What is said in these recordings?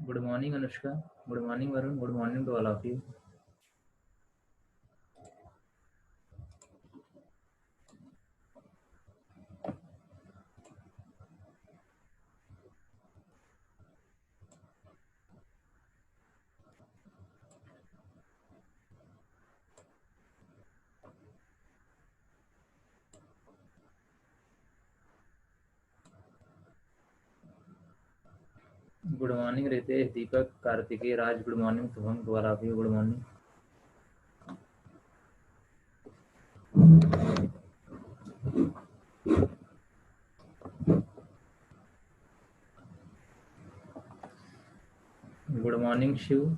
Good morning, Anushka. Good morning, Varun. Good morning to all of you. Good morning, Ritesh, Deepak, Kartikeya, Raj. Good morning, Subham, to all of you. Good morning. Good morning, Shiv.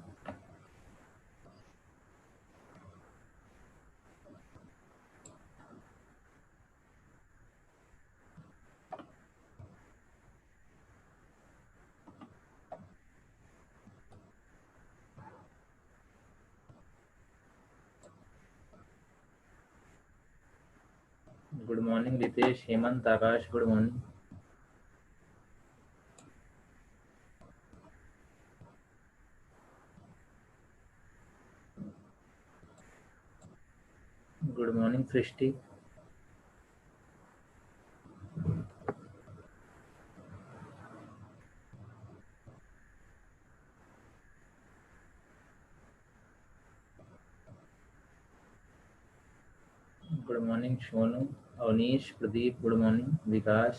Good morning, Ritesh, Hemant, Akash. Good morning. Good morning, Srishti. Good morning, Shonu, Avnish, Pradeep. Good morning, Vikas.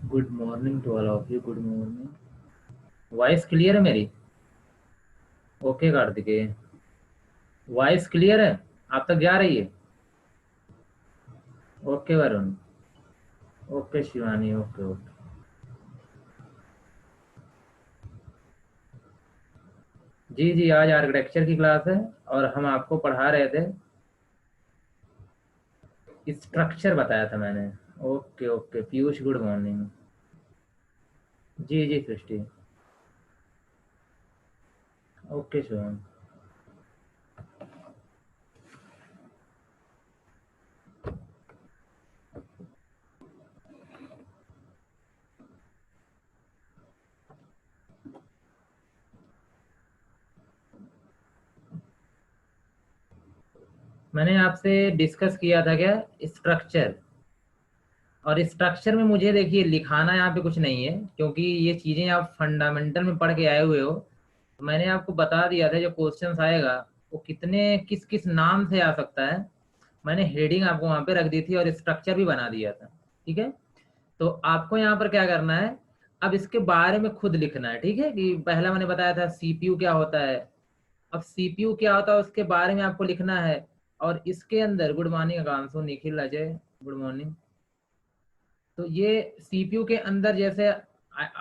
Good morning to all of you. Good morning. Voice clear है मेरी? Okay Kartikeya, voice clear है? आप तक जा रही है? Okay Varun, okay Shivani, okay okay. जी जी, आज आर्किटेक्चर की क्लास है और हम आपको पढ़ा रहे थे, स्ट्रक्चर बताया था मैंने। Okay okay Piyush, good morning. जी जी सृष्टि, ओके शिवम। मैंने आपसे डिस्कस किया था क्या स्ट्रक्चर, और स्ट्रक्चर में मुझे देखिए लिखाना यहाँ पे कुछ नहीं है, क्योंकि ये चीज़ें आप फंडामेंटल में पढ़ के आए हुए हो। तो मैंने आपको बता दिया था जो क्वेश्चंस आएगा वो कितने किस किस नाम से आ सकता है। मैंने हेडिंग आपको वहाँ पे रख दी थी और स्ट्रक्चर भी बना दिया था, ठीक है। तो आपको यहाँ पर क्या करना है, अब इसके बारे में खुद लिखना है, ठीक है। कि पहला मैंने बताया था सीपीयू क्या होता है, अब सीपीयू क्या होता है उसके बारे में आपको लिखना है। और इसके अंदर good morning Akanshu, Nikhil, Ajay, good morning. तो ये सीपीयू के अंदर जैसे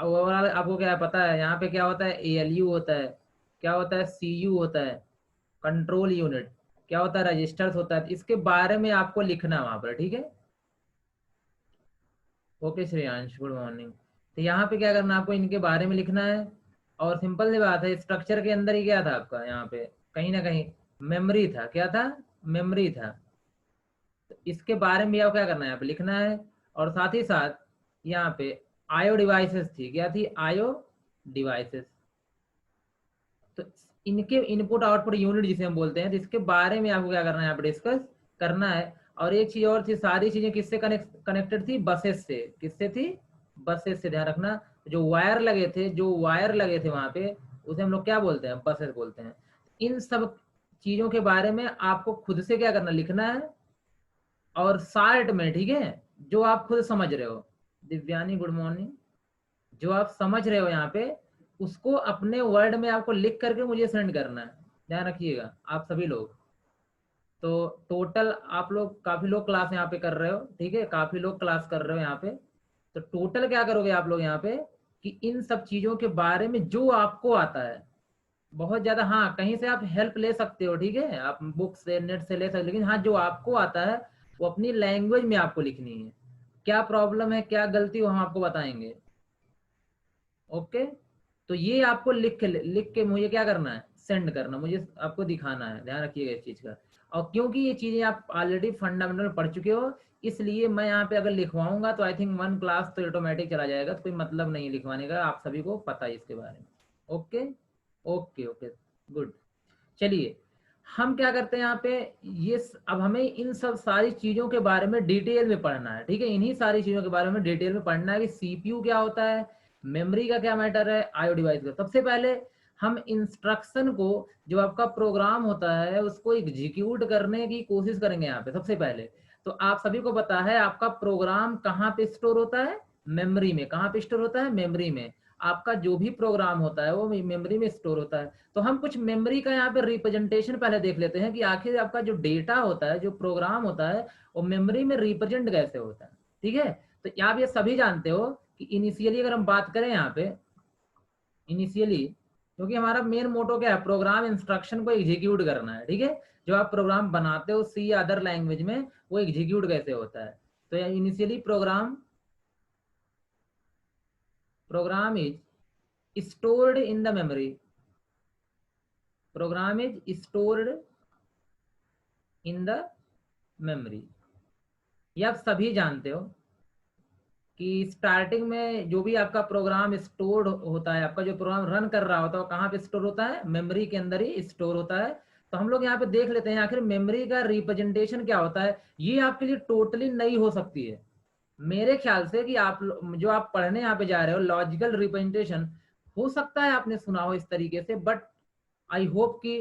ओवरऑल आपको क्या पता है, यहाँ पे क्या होता है, एएलयू होता है, क्या होता है, सीयू होता है, कंट्रोल यूनिट, क्या होता है, रजिस्टर्स होता है। इसके बारे में आपको लिखना है वहां पर, ठीक है। Okay Shreyansh, good morning. तो यहाँ पे क्या करना है, आपको इनके बारे में लिखना है। और सिंपल सी बात है, स्ट्रक्चर के अंदर ही क्या था आपका, यहाँ पे कहीं ना कहीं मेमोरी था। क्या था? मेमोरी था। तो इसके बारे में भी आपको क्या करना है, यहाँ पे लिखना है। और साथ ही साथ यहाँ पे आयो डिवाइसेस थी, क्या थी, आयो डिवाइसेस। तो इनके इनपुट आउटपुट यूनिट जिसे हम बोलते हैं, तो इसके बारे में आपको क्या करना है, यहाँ पे डिस्कस करना है। और एक चीज और थी, सारी चीजें किससे कनेक्टेड थी, बसेस से। किससे थी? बसेस से। ध्यान रखना, जो वायर लगे थे, जो वायर लगे थे वहां पे, उसे हम लोग क्या बोलते हैं, बसेस बोलते हैं। इन सब चीजों के बारे में आपको खुद से क्या करना, लिखना है। और शार्ट में, ठीक है, जो आप खुद समझ रहे हो। Divyani, good morning. जो आप समझ रहे हो यहाँ पे, उसको अपने वर्ड में आपको लिख करके मुझे सेंड करना है। ध्यान रखिएगा आप सभी लोग। तो टोटल आप लोग, काफी लोग क्लास यहाँ पे कर रहे हो, ठीक है, काफी लोग क्लास कर रहे हो यहाँ पे। तो टोटल क्या करोगे आप लोग यहाँ पे, कि इन सब चीजों के बारे में जो आपको आता है, बहुत ज्यादा, हाँ कहीं से आप हेल्प ले सकते हो, ठीक है, आप बुक से नेट से ले सकते हो, लेकिन हाँ जो आपको आता है वो अपनी लैंग्वेज में आपको लिखनी है। क्या प्रॉब्लम है, क्या गलती हो, हम आपको बताएंगे। ओके। तो ये आपको लिख के मुझे क्या करना है, सेंड करना, मुझे आपको दिखाना है। ध्यान रखिएगा इस चीज का। और क्योंकि ये चीजें आप ऑलरेडी फंडामेंटल पढ़ चुके हो, इसलिए मैं यहाँ पे अगर लिखवाऊंगा तो आई थिंक 1 क्लास तो ऑटोमेटिक चला जाएगा, तो कोई मतलब नहीं लिखवाने का, आप सभी को पता है इसके बारे में। Okay okay okay good. चलिए हम क्या करते हैं यहाँ पे, अब हमें इन सब सारी चीजों के बारे में डिटेल में पढ़ना है, ठीक है। इन्हीं सारी चीजों के बारे में डिटेल में पढ़ना है कि सीपीयू क्या होता है, मेमोरी का क्या मैटर है, आईओ डिवाइस का। सबसे पहले हम इंस्ट्रक्शन को, जो आपका प्रोग्राम होता है उसको एग्जीक्यूट करने की कोशिश करेंगे यहाँ पे सबसे पहले। तो आप सभी को पता है आपका प्रोग्राम कहाँ पे स्टोर होता है, मेमोरी में। कहाँ पे स्टोर होता है, मेमोरी में। आपका जो भी प्रोग्राम होता है वो मेमोरी में स्टोर होता है। तो हम कुछ मेमोरी का यहाँ पे रिप्रेजेंटेशन पहले देख लेते हैं कि आखिर आपका जो डेटा होता है, जो प्रोग्राम होता है, वो मेमोरी में रिप्रेजेंट कैसे होता है, ठीक है। तो आप ये सभी जानते हो कि इनिशियली अगर हम बात करें यहाँ पे, इनिशियली, क्योंकि हमारा मेन मोटो क्या है, प्रोग्राम इंस्ट्रक्शन को एग्जीक्यूट करना है, ठीक है। जो आप प्रोग्राम बनाते हो सी या अदर लैंग्वेज में, वो एग्जीक्यूट कैसे होता है। तो initially program is stored in the memory, program is stored in the memory. ये आप सभी जानते हो कि स्टार्टिंग में जो भी आपका प्रोग्राम स्टोर होता है, आपका जो प्रोग्राम रन कर रहा होता है, वो कहाँ पे स्टोर होता है, मेमोरी के अंदर ही स्टोर होता है। तो हम लोग यहाँ पे देख लेते हैं आखिर मेमोरी का रिप्रेजेंटेशन क्या होता है। ये आपके लिए टोटली नई हो सकती है मेरे ख्याल से, कि आप जो आप पढ़ने यहाँ पे जा रहे हो लॉजिकल रिप्रेजेंटेशन, हो सकता है आपने सुना हो इस तरीके से, बट आई होप कि,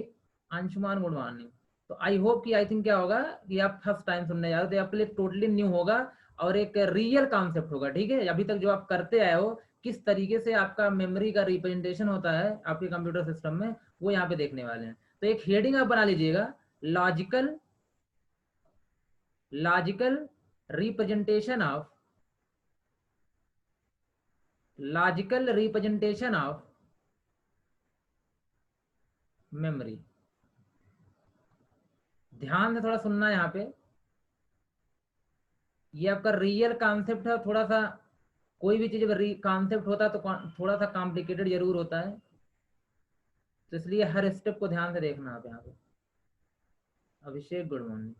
अंशुमान गुड मॉर्निंग, तो आई होप कि आई थिंक क्या होगा कि आप फर्स्ट टाइम सुनने जा रहे हो, तो आपके लिए टोटली न्यू होगा और एक रियल कॉन्सेप्ट होगा, ठीक है। अभी तक जो आप करते आए हो, किस तरीके से आपका मेमोरी का रिप्रेजेंटेशन होता है आपके कंप्यूटर सिस्टम में, वो यहाँ पे देखने वाले हैं। तो एक हेडिंग आप बना लीजिएगा, लॉजिकल रिप्रेजेंटेशन ऑफ मेमोरी। ध्यान से थोड़ा सुनना यहाँ पे, ये आपका रियल कॉन्सेप्ट है। थोड़ा सा कोई भी चीज अगर कॉन्सेप्ट होता है तो थोड़ा सा कॉम्प्लिकेटेड जरूर होता है, तो इसलिए हर स्टेप को ध्यान से देखना आप यहाँ पे। अभिषेक गुड मॉर्निंग,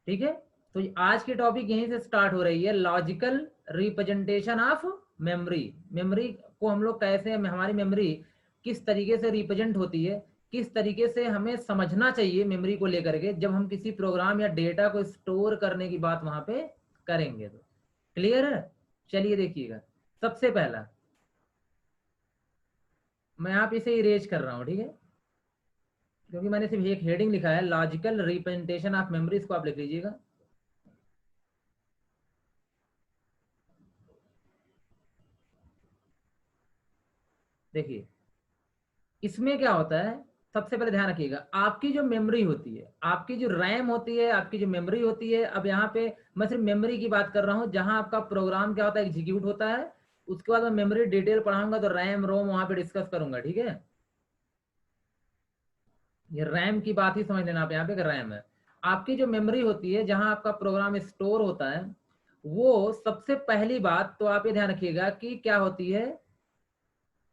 ठीक है। तो आज की टॉपिक यहीं से स्टार्ट हो रही है, logical representation of memory. Memory को हम लोग कैसे, हमारी मेमोरी किस तरीके से रिप्रेजेंट होती है, किस तरीके से हमें समझना चाहिए मेमोरी को लेकर के, जब हम किसी प्रोग्राम या डेटा को स्टोर करने की बात वहां पे करेंगे। तो क्लियर है। चलिए देखिएगा, सबसे पहला मैं आप इसे इरेज कर रहा हूं, ठीक है, क्योंकि मैंने सिर्फ एक हेडिंग लिखा है, लॉजिकल रिप्रेजेंटेशन ऑफ मेमोरी, इसको आप लिख लीजिएगा। देखिए इसमें क्या होता है, सबसे पहले ध्यान रखिएगा, आपकी जो मेमोरी होती है, आपकी जो रैम होती है, आपकी जो मेमोरी होती है। अब यहाँ पे मैं सिर्फ मेमोरी की बात कर रहा हूँ, जहां आपका प्रोग्राम क्या होता है, एग्जीक्यूट होता है। उसके बाद मैं मेमोरी डिटेल पढ़ाऊंगा, तो रैम रोम वहां पे डिस्कस करूंगा, ठीक है। ये रैम की बात ही समझ लेना आप यहाँ पे, रैम है आपकी जो मेमोरी होती है, जहां आपका प्रोग्राम स्टोर होता है। वो सबसे पहली बात तो आप ये ध्यान रखिएगा कि क्या होती है,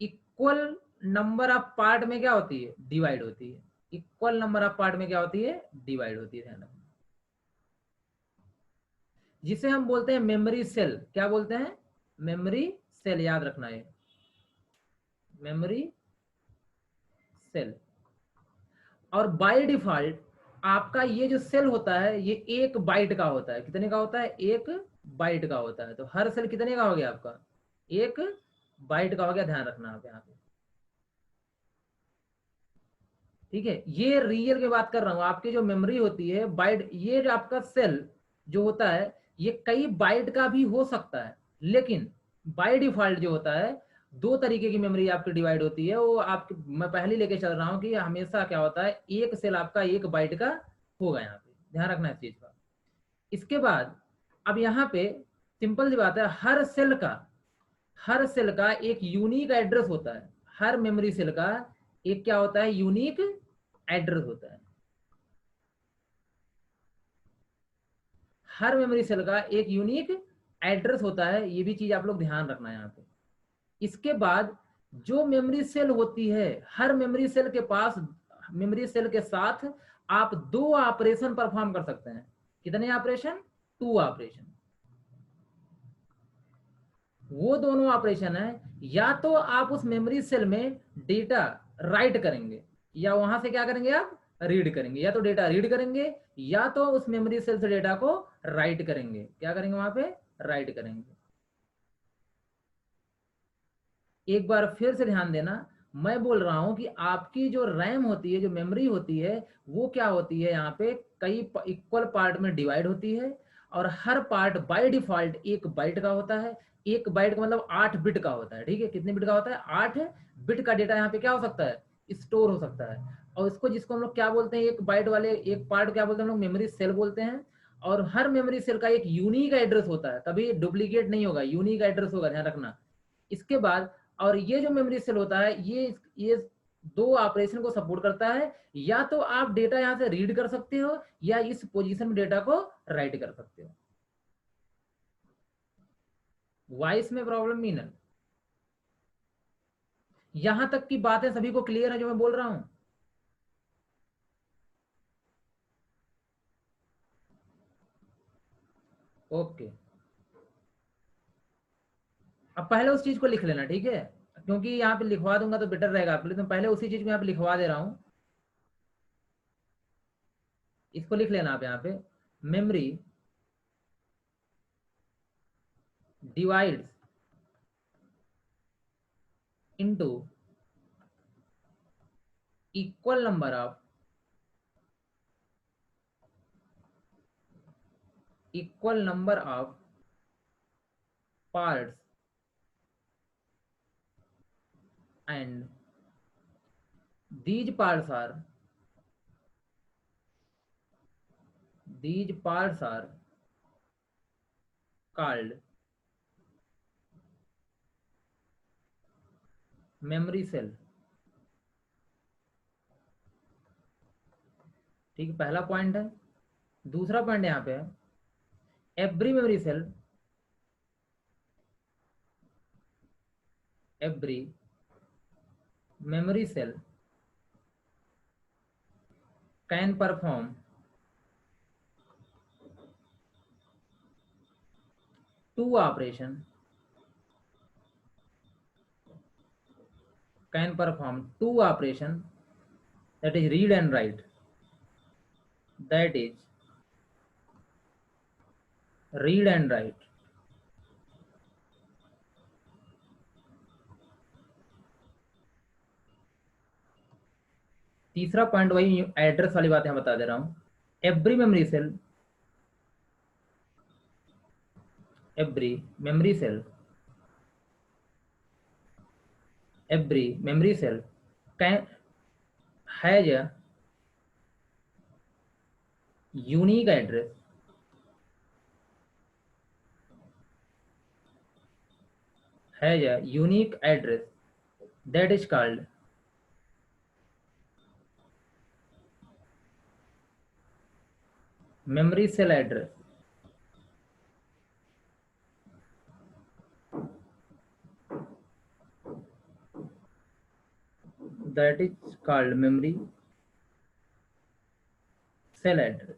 इक्वल नंबर ऑफ पार्ट में क्या होती है, डिवाइड होती है। इक्वल नंबर ऑफ पार्ट में क्या होती है, डिवाइड होती है, ध्यान रखना। जिसे हम बोलते हैं मेमोरी सेल, क्या बोलते हैं, मेमोरी सेल, याद रखना है, मेमोरी सेल। और बाय डिफॉल्ट आपका ये जो सेल होता है, ये 1 बाइट का होता है। कितने का होता है, 1 बाइट का होता है। तो हर सेल कितने का हो गया आपका, 1 बाइट का हो गया, ध्यान रखना आप यहाँ पे, ठीक है। ये रियल की बात कर रहा हूं, आपकी जो मेमोरी होती है बाइट, ये जो आपका सेल जो होता है, ये कई बाइट का भी हो सकता है, लेकिन बाय डिफॉल्ट जो होता है, 2 तरीके की मेमोरी आपकी डिवाइड होती है। वो आपकी मैं पहले लेके चल रहा हूँ कि हमेशा क्या होता है, एक सेल आपका 1 बाइट का होगा, यहाँ पे ध्यान रखना इस चीज का। इसके बाद अब यहाँ पे सिंपल सी बात है, हर सेल का एक यूनिक एड्रेस होता है। हर मेमोरी सेल का एक क्या होता है, यूनिक एड्रेस होता है। हर मेमोरी सेल का एक यूनिक एड्रेस होता है, ये भी चीज आप लोग ध्यान रखना है यहाँ पे। इसके बाद जो मेमोरी सेल होती है, हर मेमोरी सेल के पास, मेमोरी सेल के साथ आप 2 ऑपरेशन परफॉर्म कर सकते हैं। कितने ऑपरेशन? 2 ऑपरेशन। वो दोनों ऑपरेशन है, या तो आप उस मेमोरी सेल में डेटा राइट करेंगे, या वहां से क्या करेंगे आप रीड करेंगे। या तो डेटा रीड करेंगे, या तो उस मेमोरी सेल से डेटा को राइट करेंगे। क्या करेंगे वहां पे? राइट करेंगे। एक बार फिर से ध्यान देना, मैं बोल रहा हूं कि आपकी जो रैम होती है, जो मेमोरी होती है, वो क्या होती है, यहाँ पे कई इक्वल पार्ट में डिवाइड होती है, और हर पार्ट बाय डिफॉल्ट 1 बाइट का होता है। 1 बाइट का मतलब 8 बिट का होता है। ठीक है, कितने बिट का होता है? 8 बिट का डेटा यहाँ पे क्या हो सकता है? स्टोर हो सकता है। और इसको, जिसको हम लोग क्या बोलते हैं, 1 बाइट वाले एक पार्ट क्या बोलते हैं हम लोग? मेमोरी सेल बोलते हैं। और हर मेमोरी सेल का एक यूनिक एड्रेस होता है, कभी डुप्लीकेट नहीं होगा, यूनिक एड्रेस होगा, ध्यान रखना। इसके बाद, और ये जो मेमोरी सेल होता है, ये 2 ऑपरेशन को सपोर्ट करता है। या तो आप डेटा यहाँ से रीड कर सकते हो, या इस पोजीशन में डेटा को राइट कर सकते हो। वॉइस में प्रॉब्लम मीनल, यहां तक की बातें सभी को क्लियर है जो मैं बोल रहा हूं? ओके, अब पहले उस चीज को लिख लेना, ठीक है? क्योंकि यहाँ पे लिखवा दूंगा तो बेटर रहेगा आपके लिए, तो पहले उसी चीज को यहाँ पे लिखवा दे रहा हूं। इसको लिख लेना आप यहाँ पे। Memory divides into equal number of parts, and these parts are called memory cell। ठीक है, पहला पॉइंट है। दूसरा पॉइंट यहाँ पे है, every memory cell can perform two operation that is read and write, that is read and write। तीसरा point वही एड्रेस वाली बात यहाँ बता दे रहा हूँ। Every memory cell can has a unique address that is called memory cell address। that is called memory cell address।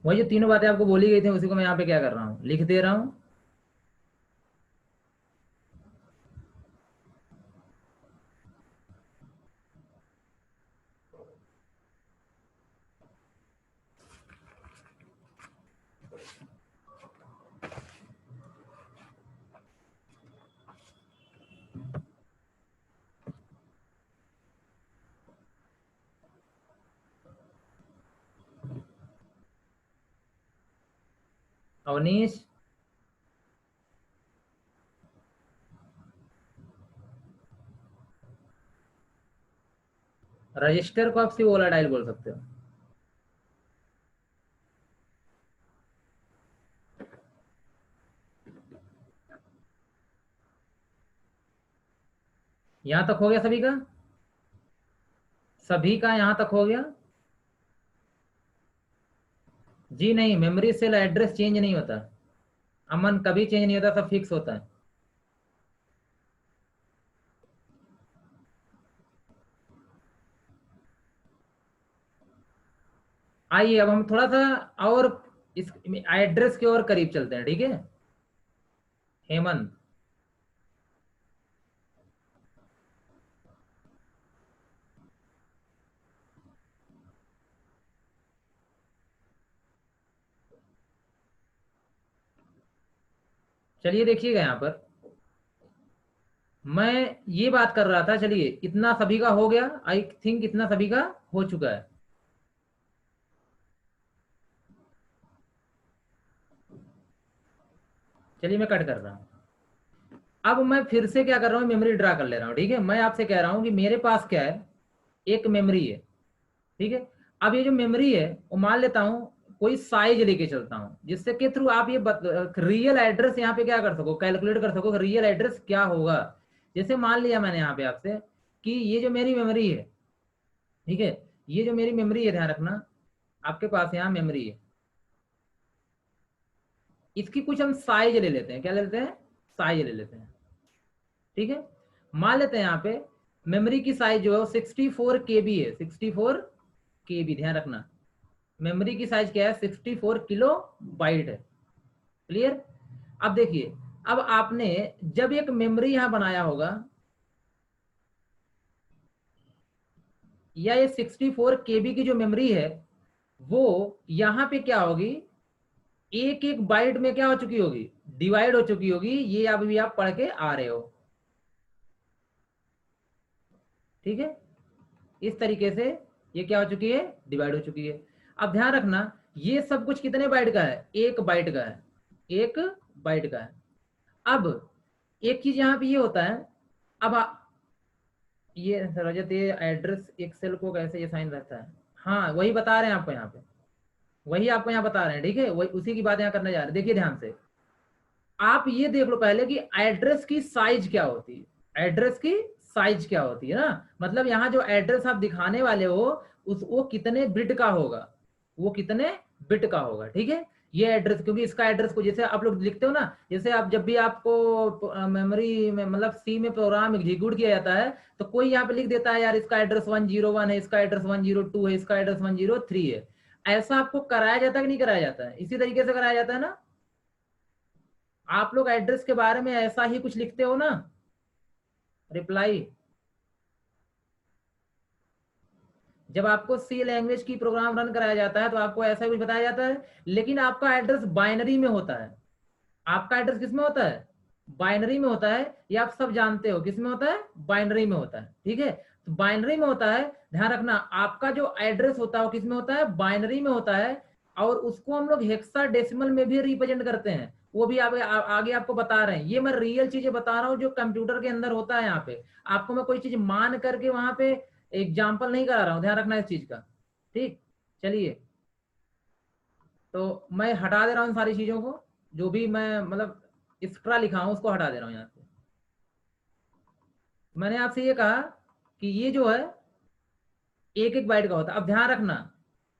वही जो तीनों बातें आपको बोली गई थी, उसी को मैं यहाँ पे क्या कर रहा हूँ, लिख दे रहा हूँ। अवनीश, रजिस्टर को आप सिर्फ वोलाटाइल बोल सकते हो। यहां तक हो गया सभी का? सभी का यहां तक हो गया? जी नहीं, मेमोरी सेल एड्रेस चेंज नहीं होता अमन, कभी चेंज नहीं होता, सब फिक्स होता है। आइए अब हम थोड़ा सा और इस एड्रेस के और करीब चलते हैं, ठीक है। हेमंत, चलिए देखिएगा यहाँ पर मैं ये बात कर रहा था। चलिए इतना सभी का हो गया, आई थिंक इतना सभी का हो चुका है। चलिए मैं कट कर रहा हूँ। अब मैं फिर से क्या कर रहा हूँ, मेमोरी ड्रा कर ले रहा हूँ, ठीक है। मैं आपसे कह रहा हूँ कि मेरे पास क्या है, एक मेमोरी है, ठीक है। अब ये जो मेमोरी है वो मान लेता हूँ कोई साइज लेके चलता हूँ, जिससे के थ्रू आप ये रियल एड्रेस यहाँ पे क्या कर सको, कैलकुलेट कर सको रियल एड्रेस क्या होगा। जैसे मान लिया मैंने यहाँ पे आपसे कि ये जो मेरी मेमोरी है, ठीक है, ये जो मेरी मेमोरी है, ध्यान रखना आपके पास यहाँ मेमोरी है, इसकी कुछ हम साइज ले लेते हैं। क्या ले लेते हैं, साइज ले लेते हैं, ठीक है। मान लेते हैं यहाँ पे मेमोरी की साइज जो है वो 64 KB है, 64 KB, ध्यान रखना मेमोरी की साइज क्या है, 64 KB है। क्लियर। अब देखिए, अब आपने जब एक मेमोरी यहां बनाया होगा, या ये 64 KB की जो मेमोरी है वो यहां पे क्या होगी, एक एक बाइट में क्या हो चुकी होगी, डिवाइड हो चुकी होगी। ये अभी आप पढ़ के आ रहे हो, ठीक है। इस तरीके से ये क्या हो चुकी है, डिवाइड हो चुकी है। अब ध्यान रखना ये सब कुछ कितने बाइट का है, 1 बाइट का है, 1 बाइट का है। अब एक चीज यहाँ पे ये होता है, अब ये रजत, ये एड्रेस एक्सेल को कैसे ये साइन रहता है, हाँ वही बता रहे हैं आपको यहाँ पे, वही आपको यहाँ बता रहे हैं, ठीक है। वही उसी की बात यहाँ करने जा रहे हैं। देखिए ध्यान से आप ये देख लो पहले कि एड्रेस की साइज क्या होती है, एड्रेस की साइज क्या होती है ना, मतलब यहाँ जो एड्रेस आप दिखाने वाले हो उस वो कितने बिट का होगा, वो कितने बिट का होगा, ठीक है। ये एड्रेस, क्योंकि इसका एड्रेस को जैसे आप लोग लिखते हो ना, जैसे आप जब भी आपको मेमोरी में मतलब सी में प्रोग्राम एग्जीक्यूट किया जाता है तो कोई यहाँ पे लिख देता है यार इसका एड्रेस 101 है, इसका एड्रेस 102 है, इसका एड्रेस 103 है। ऐसा आपको कराया जाता है कि नहीं कराया जाता है, इसी तरीके से कराया जाता है ना। आप लोग एड्रेस के बारे में ऐसा ही कुछ लिखते हो ना, रिप्लाई। जब आपको सी लैंग्वेज की प्रोग्राम रन कराया जाता है तो आपको ऐसा ही कुछ बताया जाता है, लेकिन आपका एड्रेस बाइनरी में होता है। आपका एड्रेस किस में होता है, बाइनरी में होता है। ये आप सब जानते हो किस में होता है, बाइनरी में होता है, ठीक है। तो बाइनरी में होता है, ध्यान रखना आपका जो एड्रेस होता है वो किस में होता है, बाइनरी में होता है। और उसको हम लोग हेक्साडेसिमल में भी रिप्रेजेंट करते हैं, वो भी आगे आपको बता रहे हैं। ये मैं रियल चीजें बता रहा हूँ जो कंप्यूटर के अंदर होता है। यहाँ पे आपको मैं कोई चीज मान करके वहां पे एग्जाम्पल नहीं करा रहा हूँ, ध्यान रखना इस चीज का, ठीक। चलिए तो मैं हटा दे रहा हूँ सारी चीजों को, जो भी मैं मतलब एक्स्ट्रा लिखा हूं उसको हटा दे रहा हूँ यहाँ से। मैंने आपसे ये कहा कि ये जो है एक एक बाइट का होता है। अब ध्यान रखना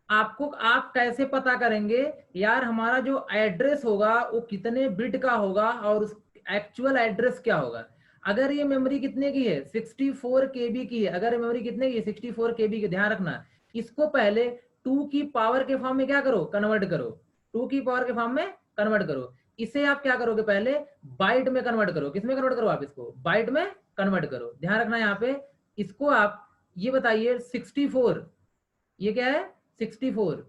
आपको, आप कैसे पता करेंगे यार हमारा जो एड्रेस होगा वो कितने बिट का होगा और उस एक्चुअल एड्रेस क्या होगा। अगर ये मेमोरी कितने की है, 64 KB की है। अगर मेमोरी कितने की है, 64 KB की, ध्यान रखना इसको पहले 2 की पावर के फॉर्म में क्या करो, कन्वर्ट करो। 2 की पावर के फॉर्म में कन्वर्ट करो। इसे आप क्या करोगे, पहले बाइट में कन्वर्ट करो। किस में कन्वर्ट करो, आप इसको बाइट में कन्वर्ट करो। ध्यान रखना यहाँ पे इसको आप ये बताइए 64, ये क्या है 64।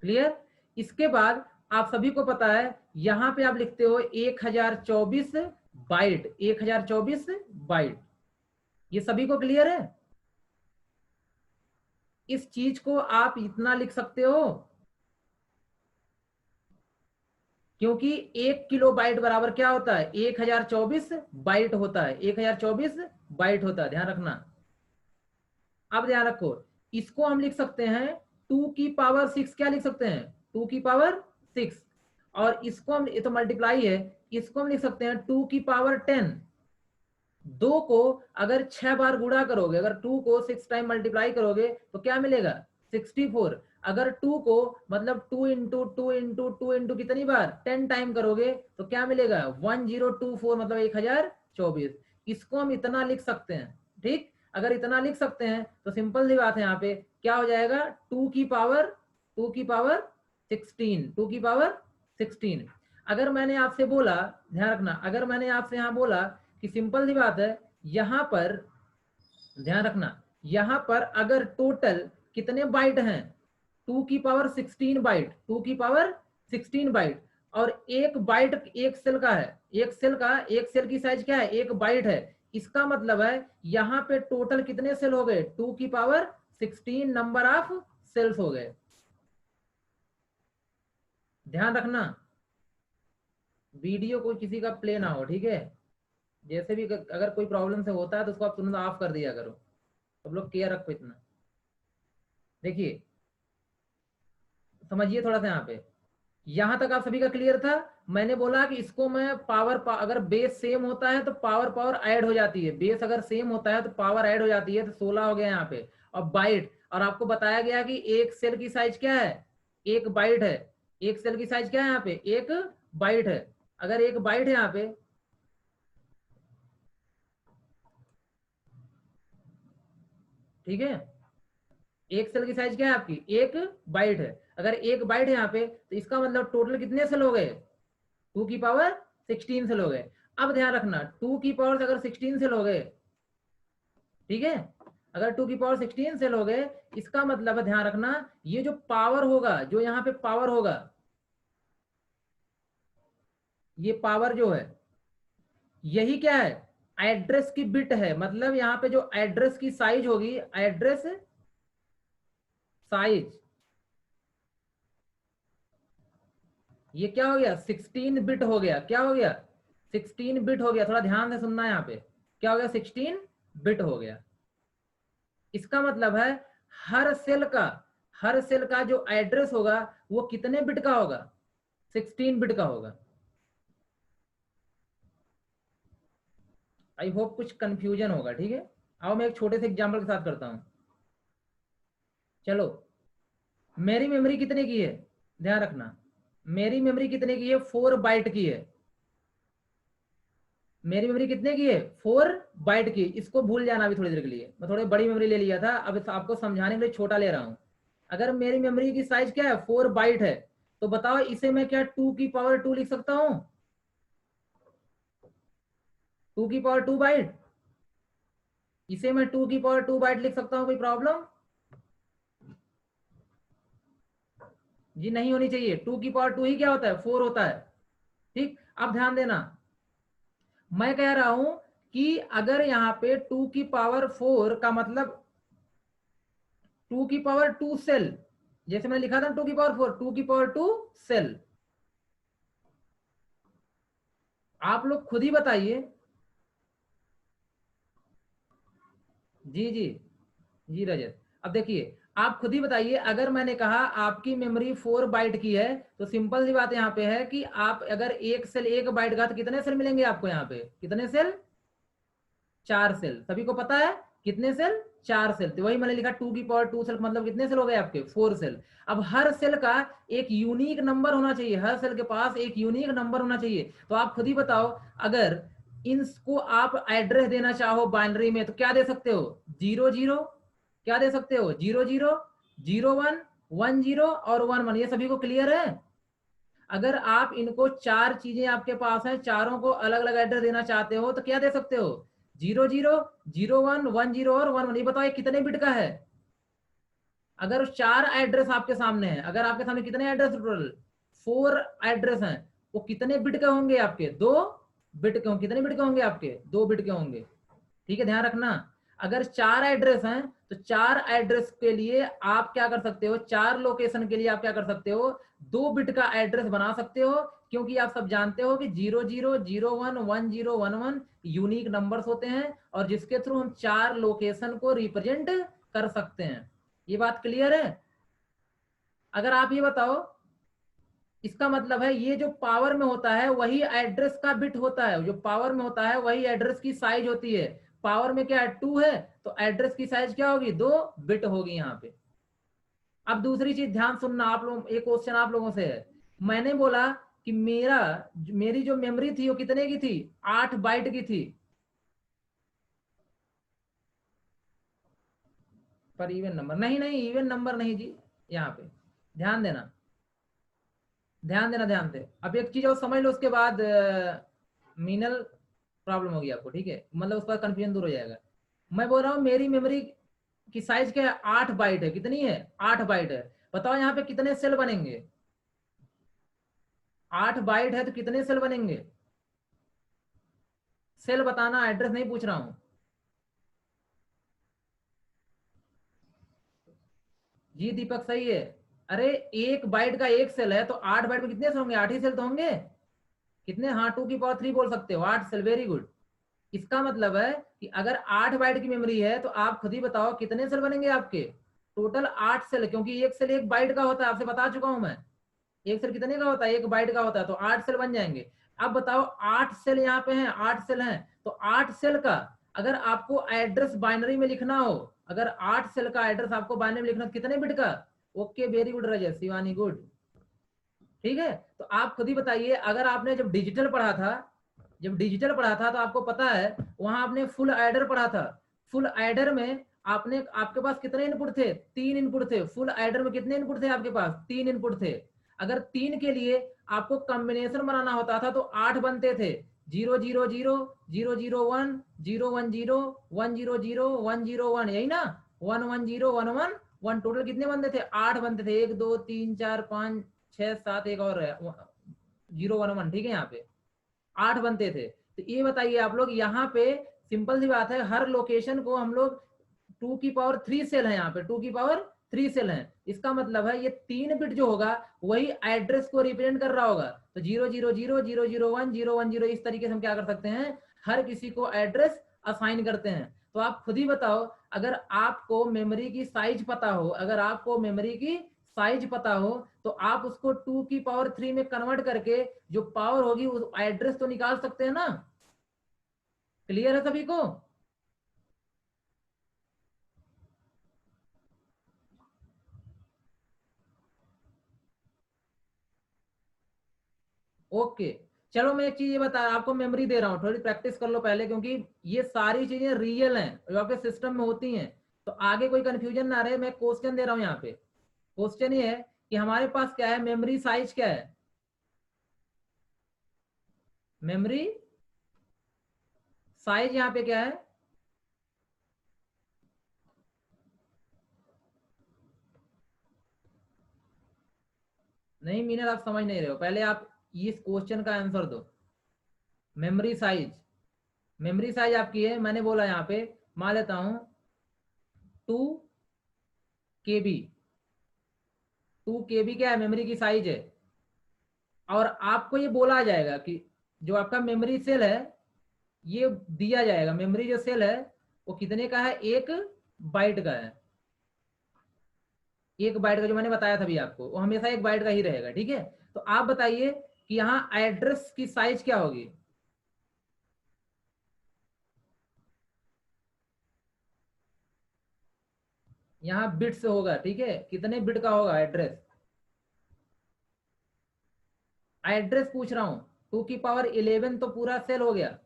क्लियर। इसके बाद आप सभी को पता है यहां पे आप लिखते हो 1024 बाइट, 1024 बाइट। ये सभी को क्लियर है। इस चीज को आप इतना लिख सकते हो क्योंकि 1 KB बराबर क्या होता है, 1024 बाइट होता है, 1024 बाइट होता है, ध्यान रखना। अब ध्यान रखो इसको हम लिख सकते हैं 2 की पावर 6, क्या लिख सकते हैं 2 की पावर 6। और इसको हम, ये तो मल्टीप्लाई है, इसको हम लिख सकते हैं 2 की पावर 10। दो को अगर 6 बार गुणा करोगे, अगर 2 को 6 टाइम मल्टीप्लाई करोगे तो क्या मिलेगा 64। अगर 2 को मतलब 2 इंटू 2 इंटू 2 इंटू कितनी बार 10 टाइम करोगे तो क्या मिलेगा 1024, मतलब 1024। इसको हम इतना लिख सकते हैं, ठीक। अगर इतना लिख सकते हैं तो सिंपल सी बात है यहाँ पे क्या हो जाएगा, 2 की पावर 16, 2 की पावर 16। अगर मैंने आपसे बोला, ध्यान रखना, अगर मैंने आपसे यहाँ बोला कि सिंपल सी बात है, यहाँ पर ध्यान रखना, यहाँ पर अगर टोटल कितने बाइट हैं, 2 की पावर 16 बाइट, 2 की पावर 16 बाइट, और एक बाइट एक सेल का है, एक सेल की साइज क्या है, एक बाइट है। इसका मतलब है यहाँ पे टोटल कितने सेल हो गए, 2 की पावर 16 नंबर ऑफ सेल्स हो गए। ध्यान रखना वीडियो कोई किसी का प्ले ना हो, ठीक है। जैसे भी अगर कोई प्रॉब्लम से होता है तो उसको आप तुरंत ऑफ कर दिया करो, सब लोग केयर रखो इतना। देखिए समझिए थोड़ा सा, यहाँ तक आप सभी का क्लियर था। मैंने बोला कि इसको मैं अगर बेस सेम होता है तो पावर पावर ऐड हो जाती है, बेस अगर सेम होता है तो पावर ऐड हो जाती है, तो 16 हो गया यहाँ पे। और बाइट, और आपको बताया गया कि एक सेल की साइज क्या है, एक बाइट है। एक सेल की साइज क्या है यहाँ पे, एक बाइट है। अगर एक बाइट है यहाँ पे, ठीक है, एक सेल की साइज क्या है आपकी, एक बाइट है। अगर एक बाइट है यहाँ पे तो इसका मतलब टोटल कितने सेल हो गए, 2 की पावर 16 सेल हो गए। अब ध्यान रखना 2 की पावर अगर 16 सेल हो गए, ठीक है, अगर 2 की पावर 16 सेल हो गए, इसका मतलब है, ध्यान रखना, ये जो पावर होगा, जो यहाँ पे पावर होगा, ये पावर जो है, यही क्या है, एड्रेस की बिट है। मतलब यहाँ पे जो एड्रेस की साइज होगी, एड्रेस साइज, ये क्या हो गया, 16 बिट हो गया। क्या हो गया, 16 बिट हो गया। थोड़ा ध्यान से सुनना, यहाँ पे क्या हो गया, 16 बिट हो गया। इसका मतलब है हर सेल का जो एड्रेस होगा वो कितने बिट का होगा, 16 बिट का होगा। आई होप कुछ कंफ्यूजन होगा, ठीक है। आओ मैं एक छोटे से एग्जांपल के साथ करता हूं। चलो, मेरी मेमोरी कितने की है, ध्यान रखना, मेरी मेमोरी कितने की है, 4 बाइट की है। मेरी मेमोरी कितने की है, 4 बाइट की। इसको भूल जाना अभी थोड़ी देर के लिए, मैं थोड़ी बड़ी मेमोरी ले लिया था, अब आपको समझाने के लिए छोटा ले रहा हूं। अगर मेरी मेमोरी की साइज क्या है, 4 बाइट है, तो बताओ इसे मैं क्या 2 की पावर 2 लिख सकता हूं, 2 की पावर 2 बाइट, इसे मैं 2 की पावर 2 बाइट लिख सकता हूं, कोई प्रॉब्लम जी नहीं होनी चाहिए। 2 की पावर 2 ही क्या होता है, 4 होता है, ठीक। अब ध्यान देना, मैं कह रहा हूं कि अगर यहाँ पे 2 की पावर 4 का मतलब 2 की पावर 2 सेल, जैसे मैंने लिखा था 2 की पावर 4, 2 की पावर 2 सेल। आप लोग खुद ही बताइए, जी जी जी रजत, अब देखिए आप खुद ही बताइए, अगर मैंने कहा आपकी मेमोरी 4 बाइट की है, तो सिंपल सी बात यहाँ पे है कि आप अगर एक सेल एक बाइट का, तो कितने सेल मिलेंगे आपको यहाँ पे, कितने सेल, 4 सेल। सभी को पता है कितने सेल, 4 सेल। तो वही मैंने लिखा 2 की पावर 2 सेल, मतलब कितने सेल हो गए आपके, 4 सेल। अब हर सेल का एक यूनिक नंबर होना चाहिए, हर सेल के पास एक यूनिक नंबर होना चाहिए। तो आप खुद ही बताओ, अगर इनको आप एड्रेस देना चाहो बाइनरी में, तो क्या दे सकते हो, 0 0, क्या दे सकते हो, 0 0, 0 1, 1 0 और 1 1। ये सभी को क्लियर है। अगर आप इनको 4 चीजें आपके पास हैं, चारों को अलग अलग एड्रेस देना चाहते हो, तो क्या दे सकते हो, 0 0, 0 1, 1 0 और 1 1। ये बताओ ये कितने बिट का है। अगर 4 एड्रेस आपके सामने है, अगर आपके सामने कितने एड्रेस टोटल, 4 एड्रेस हैं, वो कितने बिट के होंगे आपके, 2 बिट के होंगे। कितने बिट के होंगे आपके, 2 बिट के होंगे, ठीक है। ध्यान रखना, अगर 4 एड्रेस हैं तो 4 एड्रेस के लिए आप क्या कर सकते हो, 4 लोकेशन के लिए आप क्या कर सकते हो, 2 बिट का एड्रेस बना सकते हो। क्योंकि आप सब जानते हो कि 0 0, 0 1, 1 0, 1 1 यूनिक नंबर्स होते हैं, और जिसके थ्रू हम 4 लोकेशन को रिप्रेजेंट कर सकते हैं। ये बात क्लियर है। अगर आप ये बताओ, इसका मतलब है ये जो पावर में होता है वही एड्रेस का बिट होता है, जो पावर में होता है वही एड्रेस की साइज होती है। पावर में क्या है, 2 है, तो एड्रेस की साइज क्या होगी, 2 बिट होगी यहाँ पे। अब दूसरी चीज ध्यान सुनना, आप लोग, एक क्वेश्चन आप लोगों से है। मैंने बोला कि मेरी जो मेमोरी थी वो कितने की थी, 8 बाइट की थी। पर इवन नंबर नहीं, नहीं इवन नंबर नहीं जी। यहाँ पे ध्यान देना, ध्यान देना, ध्यान दे। अब एक चीज और समझ लो, उसके बाद मीनल प्रॉब्लम होगी आपको, ठीक है, मतलब उस पर कंफ्यूजन दूर हो जाएगा। मैं बोल रहा हूँ मेरी मेमोरी की साइज क्या है, 8 बाइट है। कितनी है, 8 बाइट है। बताओ यहाँ पे कितने सेल बनेंगे, 8 बाइट है तो कितने सेल बनेंगे, सेल बताना, एड्रेस नहीं पूछ रहा हूं। जी दीपक सही है। अरे 1 बाइट का एक सेल है तो 8 बाइट में कितने सेल होंगे, 8 ही सेल तो होंगे। कितने, हाँ 2 की पावर 3 बोल सकते हो, 8 सेल, वेरी गुड। इसका मतलब है कि अगर 8 बाइट की मेमोरी है तो आप खुद ही बताओ कितने सेल बनेंगे आपके, टोटल 8 सेल, क्योंकि एक सेल 1 बाइट का होता है, आपसे बता चुका हूं मैं। एक सेल कितने का होता है, 1 बाइट का होता है, तो 8 सेल बन जाएंगे। अब बताओ 8 सेल यहाँ पे हैं, 8 सेल हैं, तो 8 सेल का अगर आपको एड्रेस बाइनरी में लिखना हो, अगर 8 सेल का एड्रेस आपको बाइनरी में लिखना हो, कितने बिट का। ओके वेरी गुड रजत शिवानी, गुड। ठीक है, तो आप खुद ही बताइए, अगर आपने जब डिजिटल पढ़ा था, जब डिजिटल पढ़ा था तो आपको पता है वहां आपने फुल एडर पढ़ा था। फुल एडर में आपने, आपके पास कितने इनपुट थे, 3 इनपुट थे। फुल एडर में कितने इनपुट थे आपके पास, 3 इनपुट थे। अगर 3 के लिए आपको कॉम्बिनेशन बनाना होता था तो 8 बनते थे, 0 0 0 0 0 1 0 1 0 1 0 0 1 0 1, यही ना, 1 1 0 1 1 1, टोटल कितने बनते थे, 8 बनते थे। 1 2 3 4 5 6 7, एक और है 0 1 1, ठीक है, यहाँ पे 8 बनते थे। तो ये बताइए आप लोग, यहाँ पे सिंपल सी बात है, हर लोकेशन को हम लोग 2 की पावर 3 सेल है, यहाँ पे 2 की पावर 3 सेल है। इसका मतलब है ये 3 बिट जो होगा वही एड्रेस को रिप्रेजेंट कर रहा होगा। तो 0 0 0 0 0 1 0 1 0, इस तरीके से हम क्या कर सकते हैं, हर किसी को एड्रेस असाइन करते हैं। तो आप खुद ही बताओ, अगर आपको मेमोरी की साइज पता हो, अगर आपको मेमोरी की साइज पता हो, तो आप उसको 2 की पावर 3 में कन्वर्ट करके जो पावर होगी उस एड्रेस तो निकाल सकते हैं ना। क्लियर है सभी को। ओके, चलो मैं एक चीज ये बता, आपको मेमोरी दे रहा हूँ, थोड़ी प्रैक्टिस कर लो पहले, क्योंकि ये सारी चीजें रियल हैं जो आपके सिस्टम में होती हैं। तो आगे कोई कंफ्यूजन ना रहे, मैं क्वेश्चन दे रहा हूँ यहाँ पे। क्वेश्चन ये है कि हमारे पास क्या है, मेमोरी साइज क्या है, मेमोरी साइज यहाँ पे क्या है। नहीं मीनर, आप समझ नहीं रहे हो, पहले आप इस क्वेश्चन का आंसर दो। मेमोरी साइज, मेमोरी साइज आपकी है, मैंने बोला यहाँ पे, मान लेता हूँ 2 KB। 2 KB क्या है, मेमोरी की साइज है। और आपको ये बोला जाएगा कि जो आपका मेमोरी सेल है, ये दिया जाएगा, मेमोरी जो सेल है वो कितने का है, 1 बाइट का है। 1 बाइट का जो मैंने बताया था अभी आपको, वो हमेशा 1 बाइट का ही रहेगा, ठीक है। तो आप बताइए कि यहाँ एड्रेस की साइज क्या होगी। यहाँ बिट से होगा, ठीक है, कितने बिट का होगा एड्रेस, एड्रेस पूछ रहा हूँ। 2 की पावर 11 तो पूरा सेल हो गया।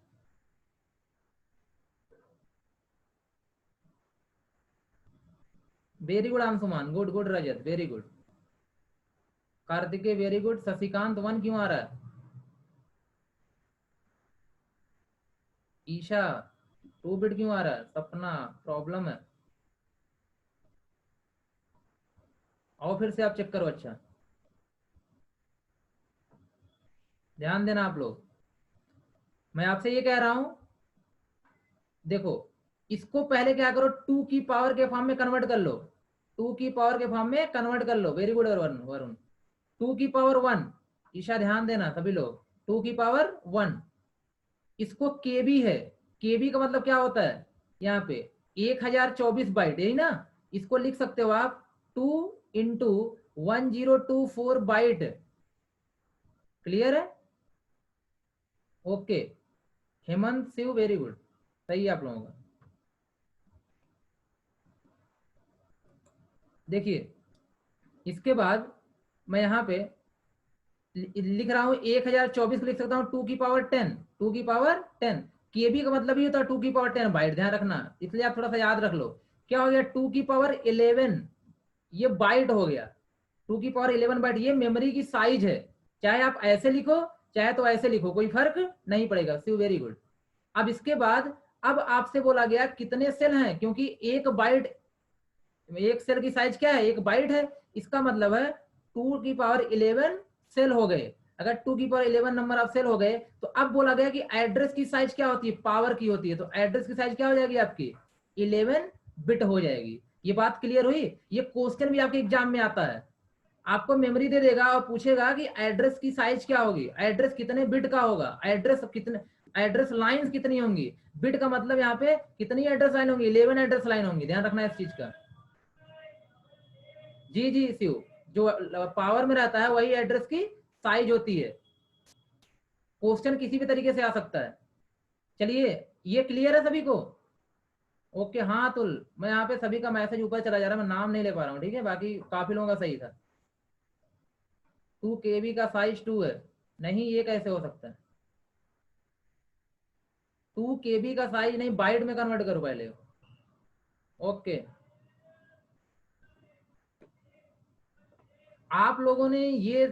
Very good Anshuman, good good Rajat, very good. Kartikeya very good. Shashikant 1 क्यों आ रहा है, ईशा 2 बिट क्यों आ रहा है, सपना प्रॉब्लम है। आओ फिर से आप चेक करो, अच्छा ध्यान देना आप लोग, मैं आपसे ये कह रहा हूं, देखो इसको पहले क्या करो, 2 की पावर के फॉर्म में कन्वर्ट कर लो। 2 की पावर के फॉर्म में कन्वर्ट कर लो, वेरी गुड वरुण, वरुण। 2 की पावर 1, ईशा ध्यान देना सभी लोग, 2 की पावर 1, इसको केबी है। केबी का मतलब क्या होता है, यहाँ पे 1024 बाइट, यही ना। इसको लिख सकते हो आप 2 × 1024 बाइट। क्लियर है, okay. Hemant Shiv very good, सही है आप लोगों का। देखिए इसके बाद मैं यहाँ पे लिख रहा हूँ 1024 को लिख सकता हूँ 2 की पावर 10, 2 की पावर 10। केबी का मतलब ही होता है 2 की पावर 10 बाइट, ध्यान रखना, इसलिए आप थोड़ा सा याद रख लो। क्या हो गया 2 की पावर 11, ये बाइट हो गया 2 की पावर 11 बाइट, ये मेमोरी की साइज है। चाहे आप ऐसे लिखो चाहे तो ऐसे लिखो, कोई फर्क नहीं पड़ेगा। सी वेरी गुड। अब इसके बाद अब आपसे बोला गया कितने सेल हैं, क्योंकि एक बाइट, एक सेल की साइज क्या है, एक बाइट है। इसका मतलब है 2 की पावर 11 सेल हो गए। अगर 2 की पावर 11 नंबर ऑफ सेल हो गए तो अब बोला गया कि एड्रेस की साइज क्या होती है, पावर की होती है। तो एड्रेस की साइज क्या हो जाएगी आपकी 11 बिट हो जाएगी। ये बात क्लियर हुई। ये क्वेश्चन भी आपके एग्जाम में आता है। आपको मेमोरी दे देगा और पूछेगा कि एड्रेस की साइज क्या होगी, एड्रेस कितने बिट का होगा, एड्रेस कितने, एड्रेस लाइंस कितनी होंगी। बिट का मतलब यहाँ पे कितनी एड्रेस लाइन होंगी, 11 एड्रेस लाइन होंगी। ध्यान रखना है इस चीज का। जी जी शिव, जो पावर में रहता है वही एड्रेस की साइज होती है। क्वेश्चन किसी भी तरीके से आ सकता है। चलिए, ये क्लियर है सभी को? ओके हाँ तुल, मैं यहाँ पे सभी का मैसेज ऊपर चला जा रहा है, मैं नाम नहीं ले पा रहा हूँ, ठीक है, बाकी काफी लोगों का सही था। 2 KB का साइज 2 है, नहीं ये कैसे हो सकता है? 2 KB का साइज नहीं, बाइट में कन्वर्ट करो पहले। ओके, आप लोगों ने ये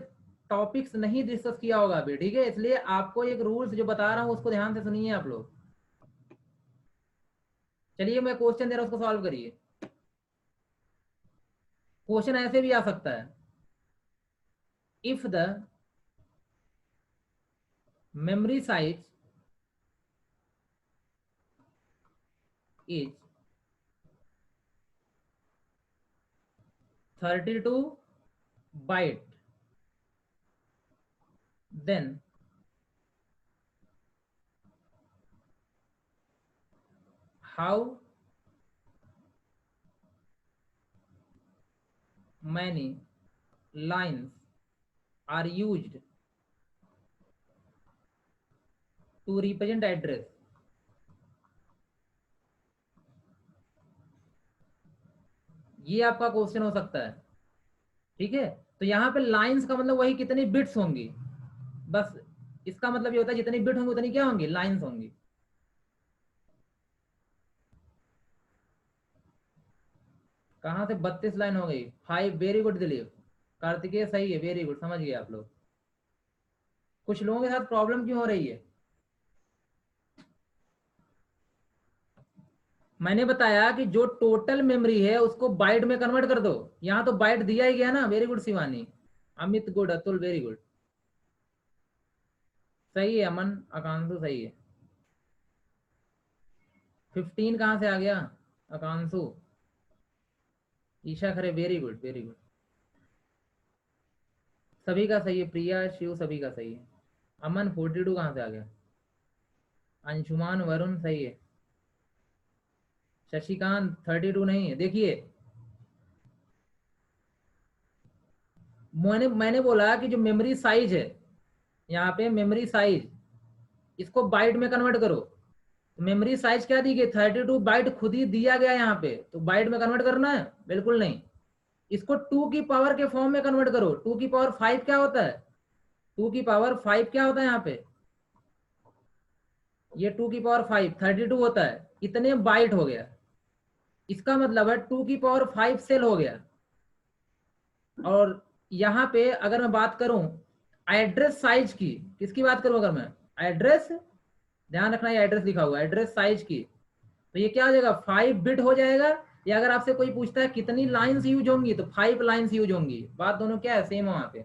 टॉपिक्स नहीं डिस्कस किया होगा अभी, ठीक है, इसलिए आपको एक रूल्स जो बता रहा हूँ उसको ध्यान से सुनिए आप लोग। चलिए मैं क्वेश्चन दे रहा हूँ, उसको सॉल्व करिए। क्वेश्चन ऐसे भी आ सकता है, if the memory size is 32 byte then how many lines are used to represent address? ये आपका क्वेश्चन हो सकता है, ठीक है। तो यहाँ पे लाइंस का मतलब वही कितनी बिट्स होंगी, बस इसका मतलब ये होता है जितनी बिट होंगी उतनी क्या होंगी, लाइंस होंगी। कहाँ से 32 लाइन हो गई, 5, वेरी गुड दिलीप। कार्तिकेय सही है, वेरी गुड, समझ गए आप लोग। कुछ लोगों के साथ प्रॉब्लम क्यों हो रही है, मैंने बताया कि जो टोटल मेमोरी है उसको बाइट में कन्वर्ट कर दो। यहाँ तो बाइट दिया ही गया ना, very good Shivani, Amit good, Atul very good, सही है, अमन आकांशु सही है। 15 कहाँ से आ गया, आकांशु, ईशा खरे, वेरी गुड वेरी गुड, सभी का सही है, प्रिया शिव सभी का सही है। अमन 42 कहाँ से आ गया, अंशुमान वरुण सही है, शशिकांत 32 नहीं है। देखिए मैंने बोला कि जो मेमोरी साइज है, यहाँ पे मेमोरी साइज, इसको बाइट में कन्वर्ट करो। तो मेमोरी साइज क्या दी गई, 32 बाइट खुद ही दिया गया यहाँ पे, तो बाइट में कन्वर्ट करना है, बिल्कुल नहीं। इसको 2 की पावर के फॉर्म में कन्वर्ट करो। 2 की पावर 5 क्या होता है, 2 की पावर 5 क्या होता है यहाँ पे, ये 2 की पावर 5 32 होता है, इतने बाइट हो गया। इसका मतलब है 2 की पावर 5 सेल हो गया। और यहाँ पे अगर मैं बात करूं एड्रेस साइज की, किसकी बात करूं अगर मैं, एड्रेस, ध्यान रखना ये एड्रेस लिखा हुआ है, एड्रेस साइज की, तो ये क्या हो जाएगा 5 बिट हो जाएगा। या अगर आपसे कोई पूछता है कितनी लाइंस यूज होंगी, तो 5 लाइंस यूज होंगी, बात दोनों क्या है, सेम है वहां पे।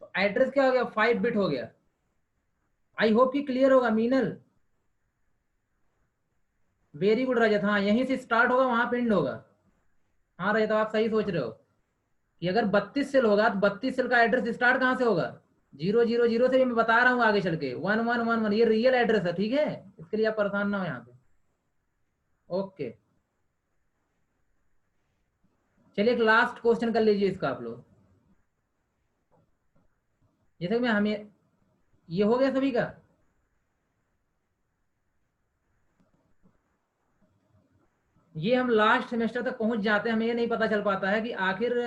तो एड्रेस क्या हो गया, 5 बिट हो गया। आई होप कि क्लियर होगा मीनल, वेरी गुड रजत, हाँ यहीं से स्टार्ट होगा वहां पे एंड होगा। हाँ रजत आप सही सोच रहे हो कि अगर 32 सेल होगा तो 32 सेल का एड्रेस स्टार्ट कहाँ से होगा, 000 से भी मैं बता रहा हूँ आगे चल के 1111, ये रियल एड्रेस है, ठीक है, इसके लिए आप परेशान ना हो यहाँ पे। ओके, चलिए एक लास्ट क्वेश्चन कर लीजिए इसका आप लोग। जैसे कि मैं हमें, ये हो गया सभी का, ये हम लास्ट सेमेस्टर तक पहुंच जाते हैं, हमें ये नहीं पता चल पाता है कि आखिर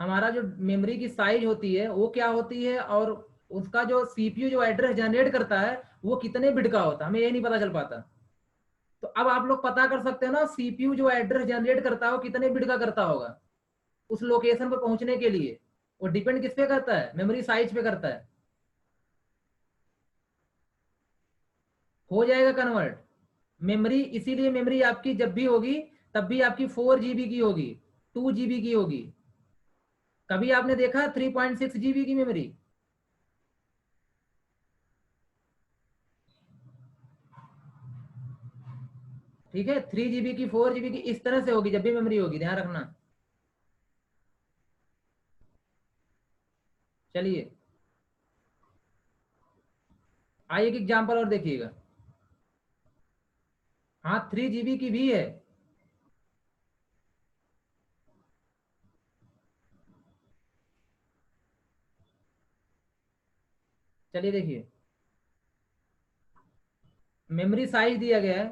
हमारा जो मेमोरी की साइज होती है वो क्या होती है, और उसका जो सीपीयू जो एड्रेस जनरेट करता है वो कितने बिट का होता है, हमें ये नहीं पता चल पाता। तो अब आप लोग पता कर सकते हो ना सीपीयू जो एड्रेस जनरेट करता है वो कितने बिट का करता होगा उस लोकेशन पर पहुंचने के लिए। वो डिपेंड किस पे करता है, मेमोरी साइज पे करता है। हो जाएगा कन्वर्ट मेमोरी, इसीलिए मेमोरी आपकी जब भी होगी तब भी आपकी 4 GB की होगी, 2 GB की होगी। कभी आपने देखा 3.6 GB की मेमोरी? ठीक है, 3 GB की, 4 GB की, इस तरह से होगी जब भी मेमोरी होगी, ध्यान रखना। चलिए आइए एक एग्जाम्पल और देखिएगा। हाँ 3 GB की भी है। चलिए देखिए, मेमोरी साइज दिया गया है,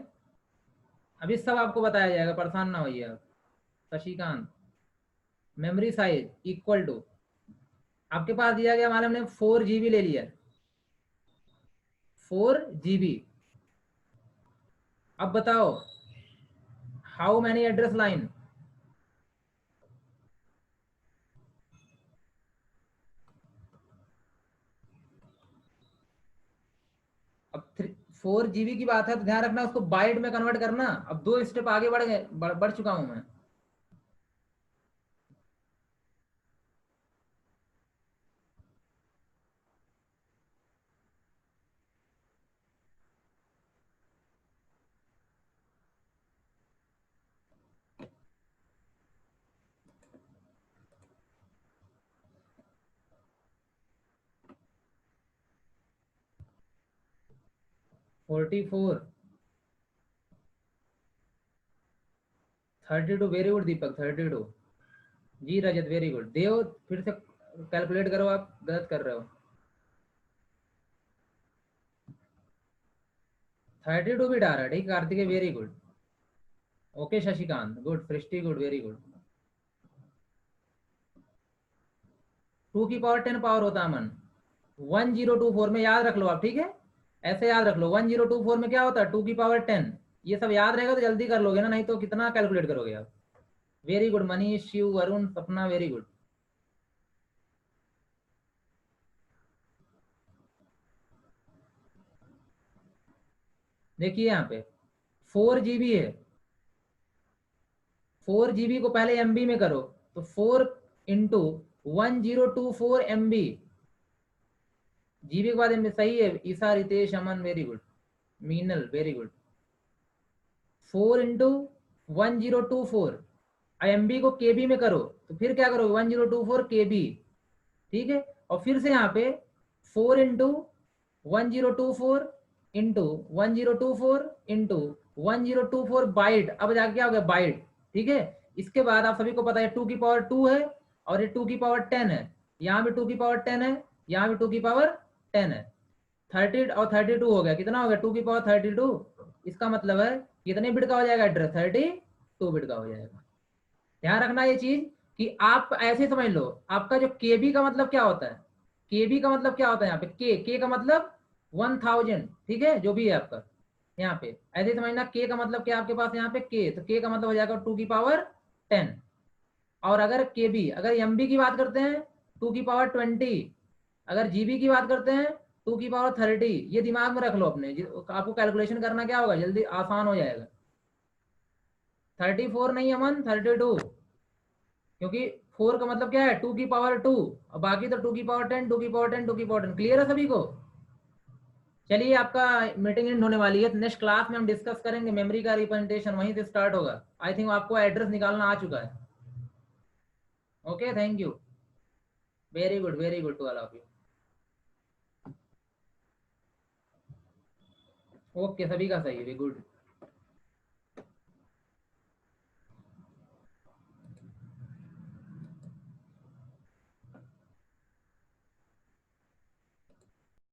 अभी सब आपको बताया जाएगा, परेशान ना होइए आप। Shashikant, memory size equal to, आपके पास दिया गया, मान हमने 4 GB ले लिया, 4 GB। अब बताओ हाउ मैनी एड्रेस लाइन? अब 4 GB की बात है तो ध्यान रखना उसको बाइट में कन्वर्ट करना। अब 2 स्टेप आगे बढ़ गए, बढ़ चुका हूं मैं। 44, 32, वेरी गुड दीपक, 32। जी रजत, वेरी गुड। देव, फिर से कैलकुलेट करो, आप गलत कर रहे हो। 32 भी डाल रहा है, ठीक Kartik, very good. Okay Shashikant, good. Srishti, good, very good. 2 की पावर 10 पावर होता है मन। 1024 में याद रख लो आप, ठीक है, ऐसे याद रख लो। 1024 में क्या होता है, 2 की पावर 10। ये सब याद रहेगा तो जल्दी कर लोगे ना, नहीं तो कितना कैलकुलेट करोगे आप। वेरी गुड मनीष, शिव, वरुण, सपना, वेरी गुड। देखिए यहाँ पे 4 GB है, 4 GB को पहले MB में करो, तो 4 × 1024 MB। GB के बाद MB, सही है। Isa, Ritesh, Aman, very good. Meenal, very good. 4 × 1024, MB को KB में करो, तो फिर क्या करोगे, 1024 KB। ठीक है, और फिर से यहाँ पे 4 × 1024 × 1024 × 1024 बाइट। अब जाके क्या हो गया, बाइट। ठीक है, इसके बाद आप सभी को पता है 2 की पावर 2 है और ये 2 की पावर 10 है। यहाँ भी 2 की पावर 10 है, यहाँ भी 2 की पावर 10 है। 30 और 32 हो गया, कितना हो गया, 2 की पावर 32। इसका मतलब है कितने बिट का हो जाएगा एड्रेस, 32 बिट का हो जाएगा। ध्यान रखना ये चीज कि आप ऐसे समझ लो, आपका जो केबी का मतलब क्या होता है, केबी का मतलब क्या होता है यहाँ पे, के का मतलब 1000, ठीक है, जो भी है आपका यहाँ पे, ऐसे समझना। के का मतलब क्या आपके पास यहाँ पे, के, तो के का मतलब हो जाएगा 2 की पावर 10। और अगर केबी, अगर एमबी की बात करते हैं 2 की पावर 20, अगर जीबी की बात करते हैं 2 की पावर 30। ये दिमाग में रख लो अपने, आपको कैलकुलेशन करना क्या होगा, जल्दी आसान हो जाएगा। 34 नहीं अमन, 32, क्योंकि 4 का मतलब क्या है, 2 की पावर 2, और बाकी तो 2 की पावर 10, 2 की पावर 10, 2 की पावर 10। क्लियर है सभी को? चलिए आपका मीटिंग एंड होने वाली है, नेक्स्ट क्लास में हम डिस्कस करेंगे मेमोरी का रिप्रेजेंटेशन, वहीं से स्टार्ट होगा। आई थिंक आपको एड्रेस निकालना आ चुका है। Okay, thank you, very good to all of you. Okay, सभी का सही है, गुड।